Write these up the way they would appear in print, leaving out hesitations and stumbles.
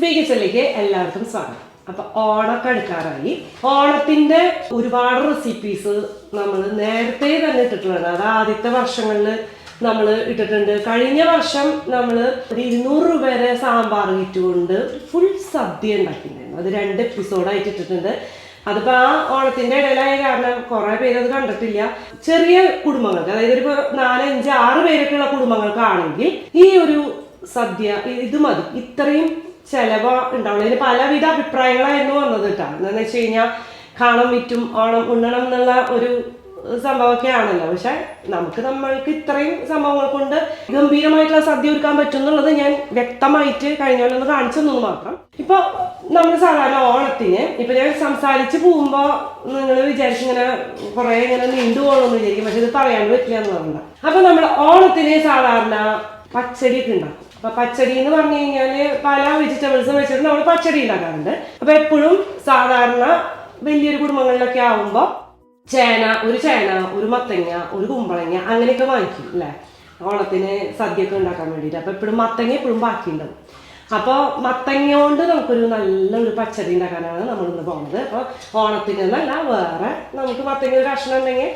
ലിസ്ബി കിച്ചണിലേക്ക് എല്ലാവർക്കും സ്വാഗതം. അപ്പൊ ഓണൊക്കെ അടുക്കാറായി. ഓണത്തിന്റെ ഒരുപാട് റെസിപ്പീസ് നമ്മൾ നേരത്തെ തന്നെ ഇട്ടിട്ടുള്ളതാണ്. അത് ആദ്യത്തെ വർഷങ്ങളിൽ നമ്മൾ ഇട്ടിട്ടുണ്ട്. കഴിഞ്ഞ വർഷം നമ്മൾ ഒരു 200 രൂപയുടെ സാമ്പാർ കിറ്റ് കൊണ്ട് ഫുൾ സദ്യ ഉണ്ടാക്കിയിട്ടുണ്ടായിരുന്നു. അത് 2 എപ്പിസോഡായിട്ട് ഇട്ടിട്ടുണ്ട്. അതിപ്പോ ആ ഓണത്തിന്റെ ഇടയിലായ കാരണം കുറെ പേര് അത് കണ്ടിട്ടില്ല. ചെറിയ കുടുംബങ്ങൾക്ക്, അതായത് ഒരു 4, 5, 6 പേരൊക്കെയുള്ള കുടുംബങ്ങൾക്കാണെങ്കിൽ ഈ ഒരു സദ്യ ഇത് മതി. ഇത്രയും ചെലവ് ഉണ്ടാവുള്ളൂ. ഇതിന് പലവിധ അഭിപ്രായങ്ങളായിരുന്നു വന്നത് കേട്ടോ. എന്താണെന്ന് വെച്ച് കഴിഞ്ഞാൽ കാണാൻ വിറ്റും ഓണം ഉണ്ണണം എന്നുള്ള ഒരു സംഭവമൊക്കെ ആണല്ലോ. പക്ഷെ നമ്മൾക്ക് ഇത്രയും സംഭവങ്ങൾ കൊണ്ട് ഗംഭീരമായിട്ടുള്ള സദ്യ ഒരുക്കാൻ പറ്റും എന്നുള്ളത് ഞാൻ വ്യക്തമായിട്ട് കഴിഞ്ഞ പോലെ ഒന്ന് കാണിച്ചു തന്നു മാത്രം. ഇപ്പൊ നമ്മൾ സാധാരണ ഓണത്തിന് ഇപ്പൊ ഞാൻ സംസാരിച്ച് പോകുമ്പോ നിങ്ങൾ വിചാരിച്ചിങ്ങനെ കുറെ ഇങ്ങനെ നീണ്ടു പോകണമെന്ന് വിചാരിക്കും. പക്ഷെ ഇത് പറയാൻ പറ്റില്ല എന്ന് പറഞ്ഞ. അപ്പൊ നമ്മൾ ഓണത്തിന് സാധാരണ പച്ചടി ഒക്കെ ഉണ്ടാക്കും. അപ്പൊ പച്ചടി എന്ന് പറഞ്ഞു കഴിഞ്ഞാല് പല വെജിറ്റബിൾസും വെച്ചിട്ട് നമ്മൾ പച്ചടി ഉണ്ടാക്കാറുണ്ട്. അപ്പൊ എപ്പോഴും സാധാരണ വലിയൊരു കുടുംബങ്ങളിലൊക്കെ ആവുമ്പോ ചേന, ഒരു മത്തങ്ങ, ഒരു കുമ്പളങ്ങ അങ്ങനെയൊക്കെ വാങ്ങിക്കും അല്ലേ, ഓണത്തിന് സദ്യയൊക്കെ ഉണ്ടാക്കാൻ വേണ്ടിയിട്ട്. അപ്പൊ എപ്പോഴും മത്തങ്ങ എപ്പോഴും ബാക്കിയുണ്ടാവും. അപ്പോൾ മത്തങ്ങ കൊണ്ട് നമുക്കൊരു നല്ലൊരു പച്ചടി ഉണ്ടാക്കാനാണ് നമ്മളിന്ന് പോകുന്നത്. അപ്പോൾ ഓണത്തിന് എന്നല്ല, വേറെ നമുക്ക് മത്തങ്ങ ഒരു കഷ്ണം ഉണ്ടെങ്കിൽ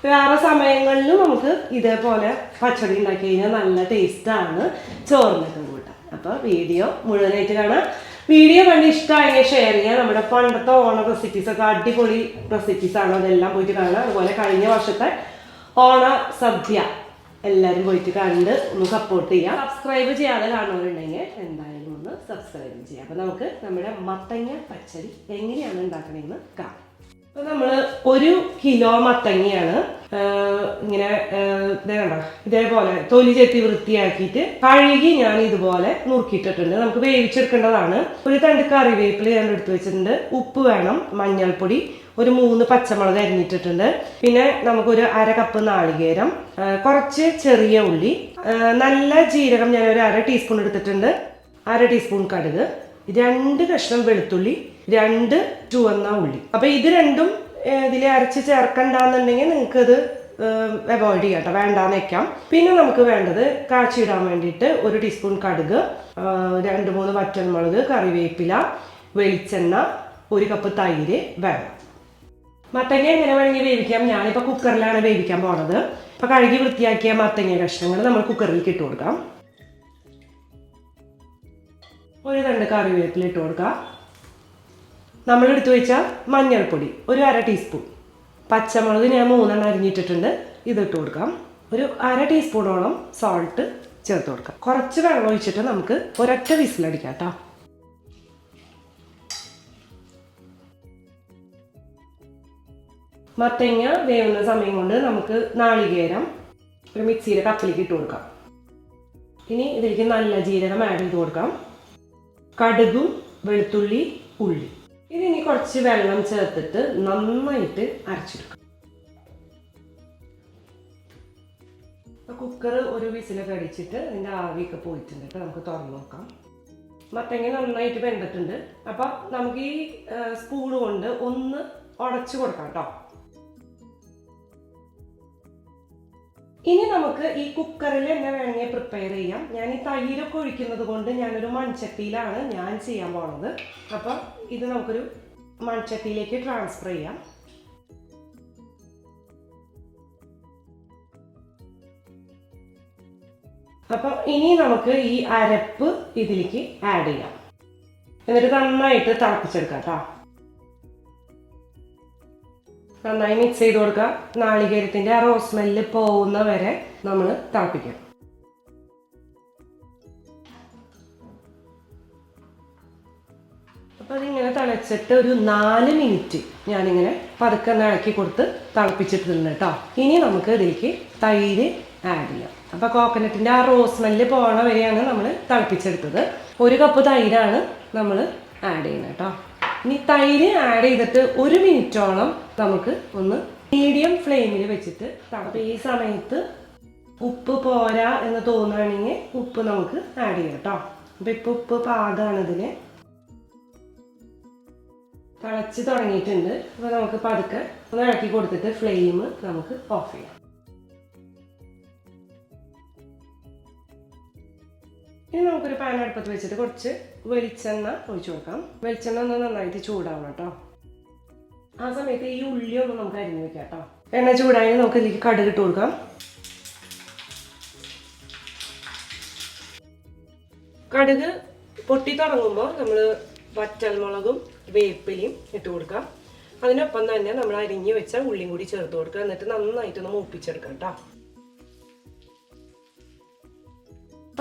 വേറെ സമയങ്ങളിലും നമുക്ക് ഇതേപോലെ പച്ചടി ഉണ്ടാക്കി കഴിഞ്ഞാൽ നല്ല ടേസ്റ്റാണ് ചോറിനൊക്കെ കൂട്ടാൻ. അപ്പോൾ വീഡിയോ മുഴുവനായിട്ട് കാണാം. വീഡിയോ കണ്ട് ഇഷ്ടമായെങ്കിൽ ഷെയർ ചെയ്യുക. നമ്മുടെ പണ്ടത്തെ ഓണ റെസിപ്പീസൊക്കെ അടിപൊളി റെസിപ്പീസാണ്, അതെല്ലാം പോയിട്ട് കാണാം. അതുപോലെ കഴിഞ്ഞ വർഷത്തെ ഓണ സദ്യ എല്ലാവരും പോയിട്ട് കണ്ട് ഒന്ന് സപ്പോർട്ട് ചെയ്യുക. സബ്സ്ക്രൈബ് ചെയ്യാതെ കാണുന്നവരുണ്ടെങ്കിൽ എന്തായാലും ഒന്ന് സബ്സ്ക്രൈബ് ചെയ്യുക. അപ്പോൾ നമുക്ക് നമ്മുടെ മത്തങ്ങ പച്ചടി എങ്ങനെയാണ് ഉണ്ടാക്കണമെന്ന് കാണാം. അപ്പോൾ നമ്മൾ 1 കിലോ മത്തങ്ങയാണ് ഇങ്ങനെ ഇതേപോലെ തൊലി ചെത്തി വൃത്തിയാക്കിയിട്ട് കഴുകി ഞാൻ ഇതുപോലെ നുറുക്കിയിട്ടിട്ടുണ്ട്. നമുക്ക് വേവിച്ചെടുക്കേണ്ടതാണ്. ഒരു തണ്ട് കറിവേപ്പില ഞാൻ എടുത്തു വെച്ചിട്ടുണ്ട്. ഉപ്പ് വേണം, മഞ്ഞൾപ്പൊടി, ഒരു 3 പച്ചമുളക് അരിഞ്ഞിട്ടിട്ടുണ്ട്. പിന്നെ നമുക്കൊരു 1/2 കപ്പ് നാളികേരം, കുറച്ച് ചെറിയ ഉള്ളി, നല്ല ജീരകം ഞാൻ ഒരു 1/2 ടീസ്പൂൺ എടുത്തിട്ടുണ്ട്, 1/2 ടീസ്പൂൺ കടുക്, 2 കഷ്ണം വെളുത്തുള്ളി, 2 ചുവന്ന ഉള്ളി. അപ്പൊ ഇത് രണ്ടും ഇതിൽ അരച്ച് ചേർക്കണ്ടെന്നുണ്ടെങ്കിൽ നിങ്ങൾക്ക് ഇത് അവോയ്ഡ് ചെയ്യാം കേട്ടോ, വേണ്ടാന്ന് വെക്കാം. പിന്നെ നമുക്ക് വേണ്ടത് കാച്ചിടാൻ വേണ്ടിയിട്ട് 1 ടീസ്പൂൺ കടുക്, 2-3 വറ്റൽമുളക്, കറിവേപ്പില, വെളിച്ചെണ്ണ, 1 കപ്പ് തൈര് വേണം. മത്തങ്ങ എങ്ങനെ വേണമെങ്കിൽ വേവിക്കാം. ഞാനിപ്പോൾ കുക്കറിലാണ് വേവിക്കാൻ പോണത്. അപ്പൊ കഴുകി വൃത്തിയാക്കിയ മത്തങ്ങ കഷ്ണങ്ങൾ നമ്മൾ കുക്കറിലേക്ക് ഇട്ട് കൊടുക്കാം. ഒരു തണ്ട് കറിവേപ്പില ഇട്ട് കൊടുക്കാം. നമ്മൾ എടുത്തു വെച്ച മഞ്ഞൾപ്പൊടി ഒരു 1/2 ടീസ്പൂൺ, പച്ചമുളക് ഞാൻ 3 അരിഞ്ഞിട്ടിട്ടുണ്ട്, ഇതിട്ട് കൊടുക്കാം. ഒരു 1/2 ടീസ്പൂണോളം സോൾട്ട് ചേർത്ത് കൊടുക്കാം. കുറച്ച് വെള്ളം ഒഴിച്ചിട്ട് നമുക്ക് ഒരൊറ്റ വിസിലടിക്കാം കേട്ടോ. മത്തങ്ങ വേവുന്ന സമയം കൊണ്ട് നമുക്ക് നാളികേരം ഒരു മിക്സിയിലെ കപ്പിലേക്ക് ഇട്ട് കൊടുക്കാം. ഇനി ഇതിലേക്ക് നല്ല ജീരകം ആഡ് ചെയ്ത് കൊടുക്കാം, കടുകും വെളുത്തുള്ളി, ഉള്ളി. ഇതിനി കുറച്ച് വെള്ളം ചേർത്തിട്ട് നന്നായിട്ട് അരച്ചെടുക്കാം. കുക്കർ ഒരു വിസിലൊക്കെ അടിച്ചിട്ട് അതിൻ്റെ ആവിയൊക്കെ പോയിട്ടുണ്ട്. നമുക്ക് തുറന്നു നോക്കാം. മത്തങ്ങ നന്നായിട്ട് വെന്തിട്ടുണ്ട്. അപ്പം നമുക്ക് ഈ സ്പൂൺ കൊണ്ട് ഒന്ന് ഉടച്ചു കൊടുക്കാം കേട്ടോ. ഇനി നമുക്ക് ഈ കുക്കറിൽ തന്നെ വേണമെങ്കിൽ പ്രിപ്പയർ ചെയ്യാം. ഞാൻ ഈ തൈരൊക്കെ ഒഴിക്കുന്നത് കൊണ്ട് ഞാനൊരു മൺചട്ടിയിലാണ് ഞാൻ ചെയ്യാൻ പോണത്. അപ്പം ഇത് നമുക്കൊരു മൺചട്ടിയിലേക്ക് ട്രാൻസ്ഫർ ചെയ്യാം. അപ്പം ഇനി നമുക്ക് ഈ അരപ്പ് ഇതിലേക്ക് ആഡ് ചെയ്യാം. എന്നിട്ട് നന്നായിട്ട് തിളപ്പിച്ചെടുക്കാം കേട്ടോ. നന്നായി മിക്സ് ചെയ്ത് കൊടുക്കുക. നാളികേരത്തിൻ്റെ ആ റോസ് സ്മെല്ല് പോകുന്ന വരെ നമ്മൾ തിളപ്പിക്കാം. അപ്പം അതിങ്ങനെ തിളച്ചിട്ട് ഒരു 4 മിനിറ്റ് ഞാനിങ്ങനെ പതുക്കെ ഇളക്കി കൊടുത്ത് തിളപ്പിച്ചിട്ടുണ്ട് കേട്ടോ. ഇനി നമുക്ക് ഇതിലേക്ക് തൈര് ആഡ് ചെയ്യാം. അപ്പം കോക്കനട്ടിൻ്റെ ആ റോസ് സ്മെല്ല് പോകണ വരെയാണ് നമ്മൾ തിളപ്പിച്ചെടുത്തത്. 1 കപ്പ് തൈരാണ് നമ്മൾ ആഡ് ചെയ്യുന്നത് കേട്ടോ. ഇനി തൈര് ആഡ് ചെയ്തിട്ട് 1 മിനിറ്റോളം നമുക്ക് ഒന്ന് മീഡിയം ഫ്ലെയിമിൽ വെച്ചിട്ട് തിളപ്പിക്കാം. ഈ സമയത്ത് ഉപ്പ് പോരാ എന്ന് തോന്നുകയാണെങ്കിൽ ഉപ്പ് നമുക്ക് ആഡ് ചെയ്യാം കേട്ടോ. അപ്പം ഇപ്പോൾ ഉപ്പ് പാകമാണ്. ഇതിന് തിളച്ച് തുടങ്ങിയിട്ടുണ്ട്. അപ്പോൾ നമുക്ക് പതുക്കെ ഒന്ന് ഇളക്കി കൊടുത്തിട്ട് ഫ്ലെയിം നമുക്ക് ഓഫ് ചെയ്യാം. ഇനി നമുക്കൊരു പാൻ അടുപ്പത്ത് വെച്ചിട്ട് കുറച്ച് വെളിച്ചെണ്ണ ഒഴിച്ചു കൊടുക്കാം. വെളിച്ചെണ്ണ ഒന്ന് നന്നായിട്ട് ചൂടാവണം കേട്ടോ. ആ സമയത്ത് ഈ ഉള്ളി ഒന്ന് നമുക്ക് അരിഞ്ഞു വെക്കാം കേട്ടോ. എണ്ണ ചൂടായി നമുക്ക് ഇതിലേക്ക് കടുക് ഇട്ട് കൊടുക്കാം. കടുക് പൊട്ടി തുടങ്ങുമ്പോൾ നമ്മൾ വറ്റൽമുളകും വേപ്പിലയും ഇട്ട് കൊടുക്കാം. അതിനൊപ്പം തന്നെ നമ്മൾ അരിഞ്ഞു വെച്ച ഉള്ളിയും കൂടി ചേർത്ത് കൊടുക്കുക. എന്നിട്ട് നന്നായിട്ടൊന്ന് മൂപ്പിച്ചെടുക്കാം കേട്ടോ.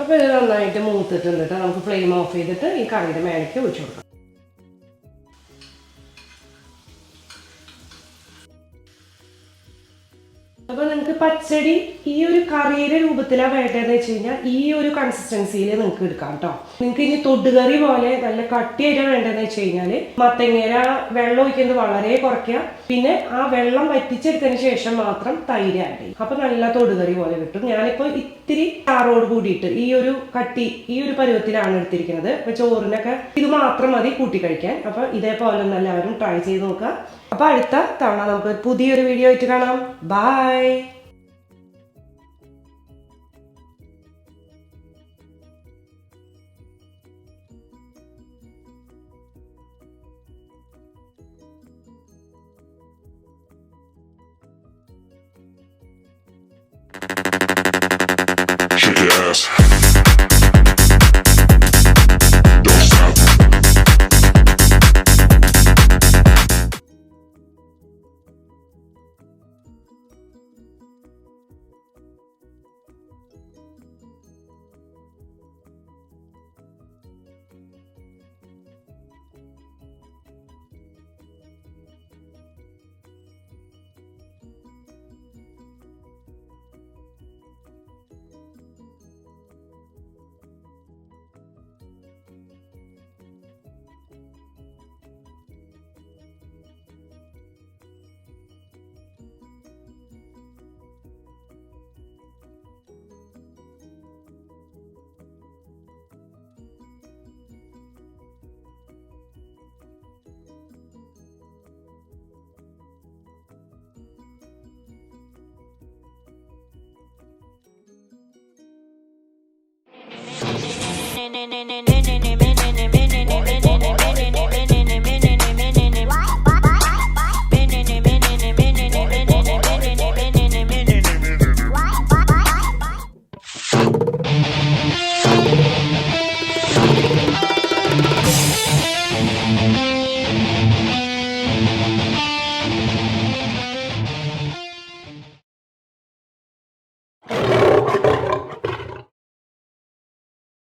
അപ്പോൾ ഇത് നന്നായിട്ട് മൂത്തിട്ടുണ്ട് കേട്ടോ. നമുക്ക് ഫ്ലെയിം ഓഫ് ചെയ്തിട്ട് ഈ കറിയുടെ മേലേക്ക് ഒഴിച്ചു കൊടുക്കാം. അപ്പോൾ നിങ്ങൾക്ക് പച്ചടി ഈ ഒരു കറിയുടെ രൂപത്തിലാണ് വേണ്ടതെന്ന് വെച്ച് കഴിഞ്ഞാൽ ഈ ഒരു കൺസിസ്റ്റൻസിയിൽ നിങ്ങൾക്ക് എടുക്കാം കേട്ടോ. നിങ്ങൾക്ക് ഇനി തൊടുകറി പോലെ നല്ല കട്ടിയായിട്ടാണ് വേണ്ടതെന്ന് വെച്ച് കഴിഞ്ഞാൽ മത്തങ്ങേര വെള്ളം ഒഴിക്കുന്നത് വളരെ കുറയ്ക്കുക. പിന്നെ ആ വെള്ളം വറ്റിച്ചെടുത്തതിന് ശേഷം മാത്രം തൈര് ആഡ് ചെയ്യും. അപ്പോൾ നല്ല തൊടുകറി പോലെ കിട്ടും. ഞാനിപ്പോൾ ഇത്തിരി ചാറോട് കൂടിയിട്ട് ഈ ഒരു കട്ടി ഈ ഒരു പരുവത്തിലാണ് എടുത്തിരിക്കുന്നത്. അപ്പോൾ ചോറിനൊക്കെ ഇത് മാത്രം മതി കൂട്ടി കഴിക്കാൻ. അപ്പോൾ ഇതേപോലെ ഒന്ന് എല്ലാവരും ട്രൈ ചെയ്ത് നോക്കുക. അപ്പോൾ അടുത്ത തവണ നമുക്ക് പുതിയൊരു വീഡിയോ ആയിട്ട് കാണാം. ബൈ. Yes.